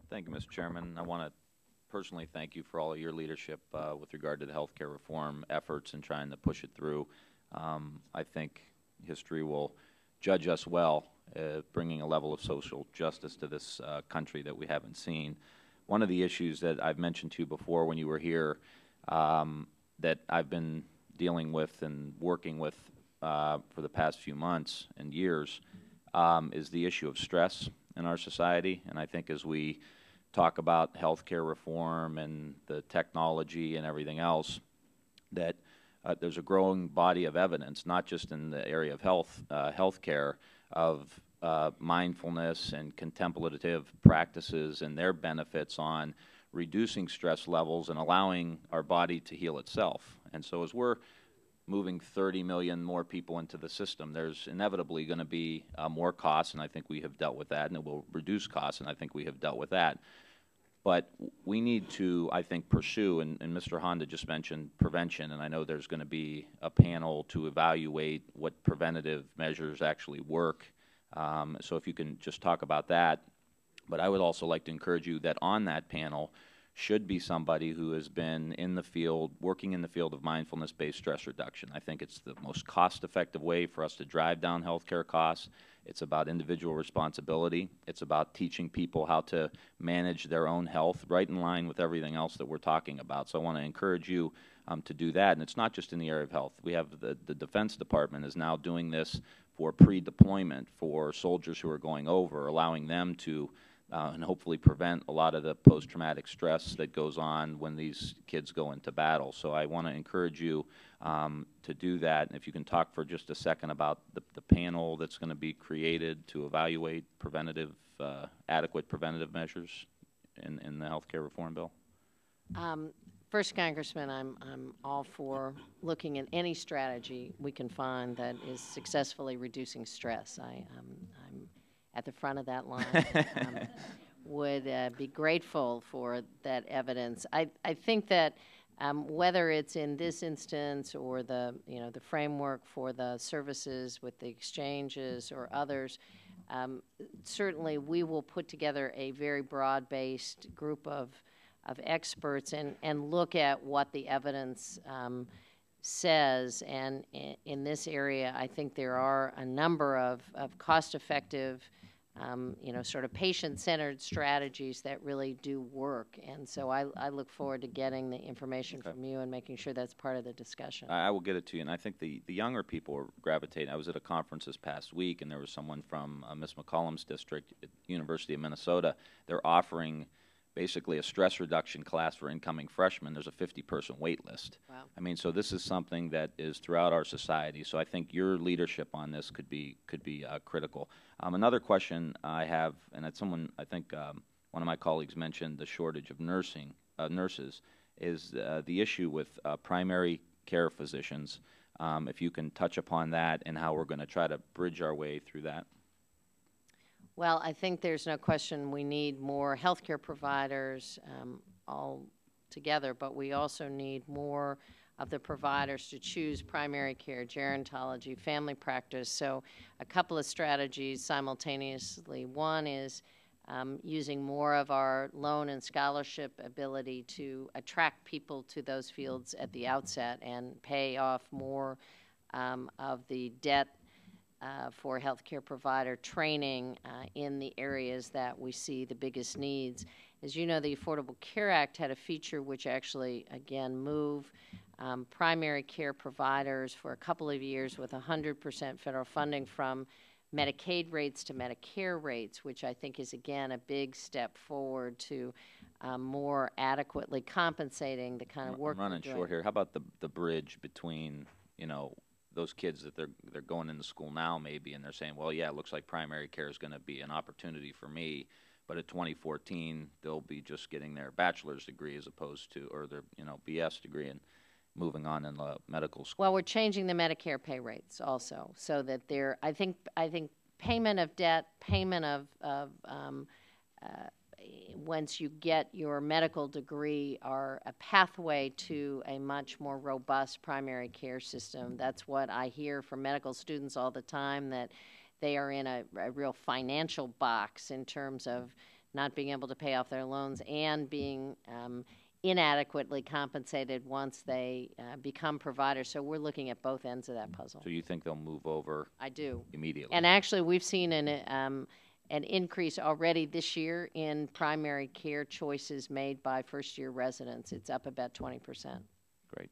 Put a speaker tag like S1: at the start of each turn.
S1: Thank you, Mr. Chairman. I want to personally thank you for all of your leadership with regard to the healthcare reform efforts and trying to push it through. I think history will judge us well, bringing a level of social justice to this country that we haven't seen. One of the issues that I've mentioned to you before when you were here that I've been dealing with and working with for the past few months and years is the issue of stress in our society. And I think as we talk about healthcare reform and the technology and everything else, that there's a growing body of evidence, not just in the area of healthcare, of mindfulness and contemplative practices and their benefits on reducing stress levels and allowing our body to heal itself. And so as we're moving 30 million more people into the system, there's inevitably going to be more costs, and I think we have dealt with that, and it will reduce costs, and I think we have dealt with that. But we need to, I think, pursue, and Mr. Honda just mentioned prevention, and I know there's going to be a panel to evaluate what preventative measures actually work. So if you can just talk about that. But I would also like to encourage you that on that panel should be somebody who has been in the field, working in the field of mindfulness-based stress reduction. I think it's the most cost-effective way for us to drive down healthcare costs. It's about individual responsibility. It's about teaching people how to manage their own health, right in line with everything else that we're talking about. So I want to encourage you to do that. And it's not just in the area of health. We have the Defense Department is now doing this for pre-deployment for soldiers who are going over, allowing them to and hopefully prevent a lot of the post-traumatic stress that goes on when these kids go into battle. So I want to encourage you to do that. And if you can talk for just a second about the panel that's going to be created to evaluate preventative, adequate preventative measures in the healthcare reform bill.
S2: First, Congressman, I'm all for looking at any strategy we can find that is successfully reducing stress. I'm at the front of that line. Would be grateful for that evidence. I think that whether it's in this instance or the framework for the services with the exchanges or others, certainly we will put together a very broad-based group of experts and look at what the evidence says. And in this area, I think there are a number of cost-effective sort of patient-centered strategies that really do work. And so I look forward to getting the information from you and making sure that's part of the discussion.
S1: I will get it to you. And I think the younger people are gravitating. I was at a conference this past week, and there was someone from Ms. McCollum's district at the University of Minnesota. They're offering basically a stress reduction class for incoming freshmen. There's a 50-person wait list.
S2: Wow.
S1: I mean, so this is something that is throughout our society. So I think your leadership on this could be critical. Another question I have, and it's someone, I think one of my colleagues mentioned the shortage of nurses, is the issue with primary care physicians. If you can touch upon that and how we're going to try to bridge our way through that.
S2: Well, I think there's no question we need more healthcare providers all together, but we also need more of the providers to choose primary care, gerontology, family practice. So a couple of strategies simultaneously. One is using more of our loan and scholarship ability to attract people to those fields at the outset and pay off more of the debt for healthcare provider training in the areas that we see the biggest needs. As you know, the Affordable Care Act had a feature which actually, again, moved primary care providers for a couple of years with 100% federal funding from Medicaid rates to Medicare rates, which I think is, again, a big step forward to more adequately compensating the kind of work
S1: I'm running short here. How about the bridge between, those kids that they're going into school now maybe, and they're saying, well, yeah, it looks like primary care is going to be an opportunity for me, but at 2014 they'll be just getting their bachelor's degree as opposed to, or their BS degree, and moving on in the medical school.
S2: Well, we're changing the Medicare pay rates also, so that I think payment of debt, payment of once you get your medical degree are a pathway to a much more robust primary care system. That's what I hear from medical students all the time, that they are in a real financial box in terms of not being able to pay off their loans and being inadequately compensated once they become providers. So we're looking at both ends of that puzzle.
S1: So you think they'll move over?
S2: I do.
S1: Immediately.
S2: And actually, we've seen an increase already this year in primary care choices made by first-year residents. It's up about 20%.
S1: Great.